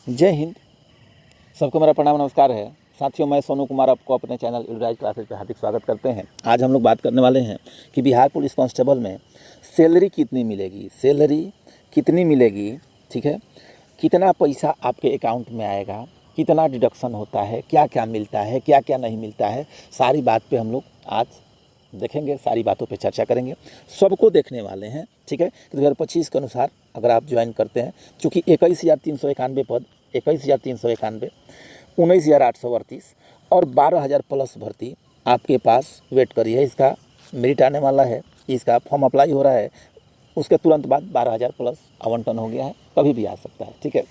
जय हिंद। सबको मेरा प्रणाम नमस्कार है। साथियों, मैं सोनू कुमार आपको अपने चैनल इलराज क्लासेज पर हार्दिक स्वागत करते हैं। आज हम लोग बात करने वाले हैं कि बिहार पुलिस कांस्टेबल में सैलरी कितनी मिलेगी, ठीक है, कितना पैसा आपके अकाउंट में आएगा, कितना डिडक्शन होता है, क्या क्या मिलता है, क्या क्या नहीं मिलता है, सारी बात पे हम लोग आज देखेंगे, सारी बातों पे चर्चा करेंगे। सबको देखने वाले हैं, ठीक है। 2025 के अनुसार अगर आप ज्वाइन करते हैं, चूँकि 21,391 पद, 21,391, 19,838 और 12,000 प्लस भर्ती आपके पास वेट करी है। इसका मेरिट आने वाला है, इसका फॉर्म अप्लाई हो रहा है, उसके तुरंत बाद 12,000 प्लस आवंटन हो गया है, कभी भी आ सकता है, ठीक है।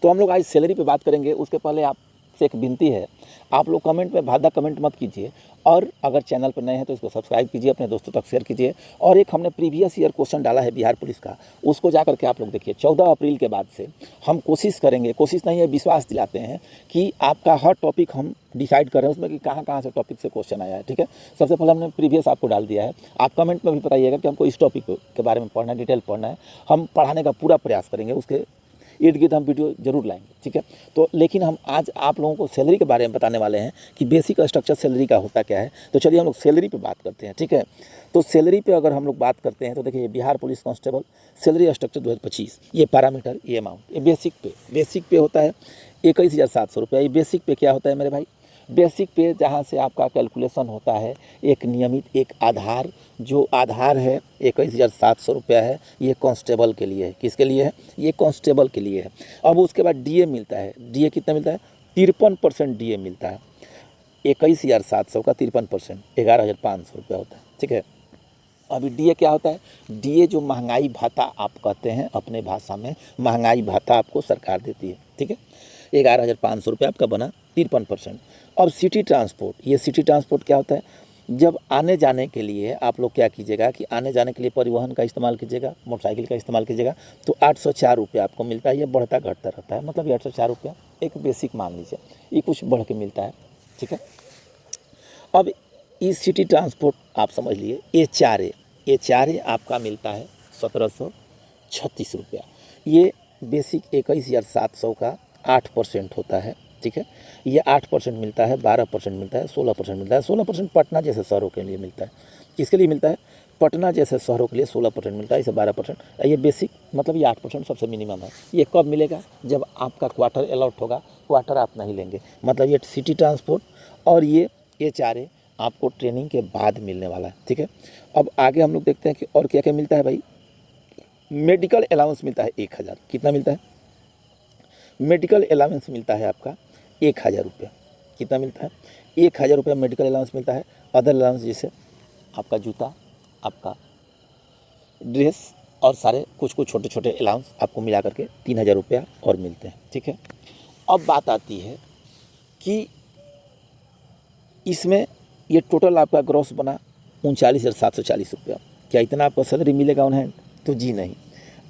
तो हम लोग आज सैलरी पे बात करेंगे। उसके पहले आपसे एक विनती है, आप लोग कमेंट में भादा कमेंट मत कीजिए, और अगर चैनल पर नए हैं तो इसको सब्सक्राइब कीजिए, अपने दोस्तों तक शेयर कीजिए। और एक हमने प्रीवियस ईयर क्वेश्चन डाला है बिहार पुलिस का, उसको जाकर के आप लोग देखिए। 14 अप्रैल के बाद से हम कोशिश करेंगे, कोशिश नहीं है विश्वास दिलाते हैं कि आपका हर टॉपिक हम डिसाइड कर रहे हैं उसमें कि कहाँ कहाँ से टॉपिक से क्वेश्चन आया है, ठीक है। सबसे पहले हमने प्रीवियस आपको डाल दिया है। आप कमेंट में भी बताइएगा कि हमको इस टॉपिक के बारे में पढ़ना है, डिटेल पढ़ना है। हम पढ़ाने का पूरा प्रयास करेंगे, उसके इर्द गिर्द हम वीडियो जरूर लाएंगे, ठीक है। तो लेकिन हम आज आप लोगों को सैलरी के बारे में बताने वाले हैं कि बेसिक स्ट्रक्चर सैलरी का होता क्या है। तो चलिए हम लोग सैलरी पे बात करते हैं, ठीक है। तो सैलरी पे अगर हम लोग बात करते हैं तो देखिए, Bihar police constable salary structure 2025, ये पैरामीटर, ये अमाउंट, ये बेसिक पे होता है 21,700 रुपया। ये बेसिक पे क्या होता है मेरे भाई? बेसिक पे जहाँ से आपका कैलकुलेशन होता है एक नियमित, एक आधार, जो आधार है 21,700 रुपया है। ये कांस्टेबल के लिए है। किसके लिए है? ये कांस्टेबल के लिए है। अब उसके बाद डीए मिलता है। डीए कितना मिलता है? 53% डीए मिलता है। 21,700 का 53% 11,500 रुपया होता है, ठीक है। अभी डीए क्या होता है? डीए जो महंगाई भत्ता आप कहते हैं अपने भाषा में, महंगाई भत्ता आपको सरकार देती है, ठीक है। 11,500 रुपये आपका बना 53%। और सिटी ट्रांसपोर्ट, ये सिटी ट्रांसपोर्ट क्या होता है? जब आने जाने के लिए आप लोग क्या कीजिएगा कि आने जाने के लिए परिवहन का इस्तेमाल कीजिएगा, मोटरसाइकिल का इस्तेमाल कीजिएगा, तो 804 रुपये आपको मिलता है। ये बढ़ता घटता रहता है, मतलब ये 804 रुपया एक बेसिक मान लीजिए, ये कुछ बढ़ के मिलता है, ठीक है। अब इस सिटी ट्रांसपोर्ट आप समझ लिए, ये चारे आपका मिलता है 1,736 रुपया। ये बेसिक 21,700 का 8% होता है, ठीक है। ये 8% मिलता है, 12% मिलता है, 16% मिलता है। 16% पटना जैसे शहरों के लिए मिलता है। किसके लिए मिलता है? पटना जैसे शहरों के लिए 16% मिलता है, इसे 12%। ये बेसिक, मतलब ये 8% सबसे मिनिमम है। ये कब मिलेगा? जब आपका क्वार्टर अलॉट होगा। क्वार्टर आप नहीं लेंगे, मतलब ये सिटी ट्रांसपोर्ट और ये चारे आपको ट्रेनिंग के बाद मिलने वाला है, ठीक है। अब आगे हम लोग देखते हैं कि और क्या क्या मिलता है भाई। मेडिकल अलाउंस मिलता है 1,000। कितना मिलता है? मेडिकल अलाउंस मिलता है आपका 1,000 रुपया। कितना मिलता है? 1,000 रुपया मेडिकल अलाउंस मिलता है। अदर अलाउंस जैसे आपका जूता, आपका ड्रेस और सारे कुछ कुछ छोटे छोटे अलाउंस आपको मिला करके 3,000 रुपया और मिलते हैं, ठीक है। अब बात आती है कि इसमें ये टोटल आपका ग्रॉस बना 39,740 रुपया। क्या इतना आपको सैलरी मिलेगा ऑन हैंड? तो जी नहीं,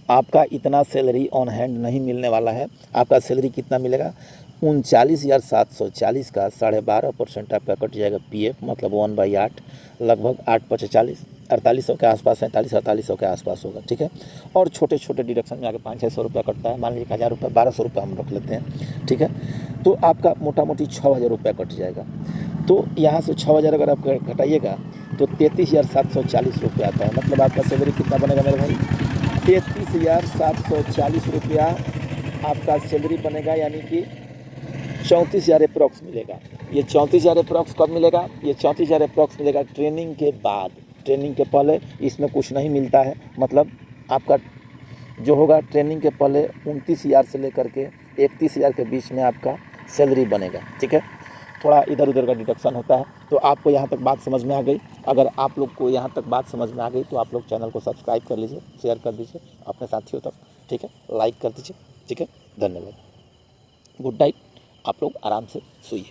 आपका इतना सैलरी ऑन हैंड नहीं मिलने वाला है। आपका सैलरी कितना मिलेगा? 39,740 का 12.5% आपका कट जाएगा पीएफ, मतलब 1/8, लगभग 8,45, 4,800 के आसपास, 47,000-4800 के आसपास होगा, ठीक है। और छोटे छोटे डिडक्शन में आके 500-600 रुपया कटता है। मान लीजिए 1,000 रुपया, 1,200 रुपया हम रख लेते हैं, ठीक है। तो आपका मोटा मोटी 6,000 रुपया कट जाएगा। तो यहाँ से 6,000 अगर आप घटाइएगा तो 33,740 रुपया आता है। मतलब आपका सैलरी कितना बनेगा मेरे भाई? 33,740 रुपया आपका सैलरी बनेगा, यानी कि 34,000 अप्रॉक्स मिलेगा। ये 34,000 अप्रॉक्स कब मिलेगा? ये 34,000 अप्रॉक्स मिलेगा ट्रेनिंग के बाद। ट्रेनिंग के पहले इसमें कुछ नहीं मिलता है। मतलब आपका जो होगा ट्रेनिंग के पहले 29,000 से लेकर के 31,000 के बीच में आपका सैलरी बनेगा, ठीक है। थोड़ा इधर उधर का डिडक्शन होता है। तो आपको यहाँ तक बात समझ में आ गई? अगर आप लोग को यहाँ तक बात समझ में आ गई तो आप लोग चैनल को सब्सक्राइब कर लीजिए, शेयर कर दीजिए अपने साथियों तक, ठीक है, लाइक कर दीजिए, ठीक है। धन्यवाद। Good night. आप लोग आराम से सोइए।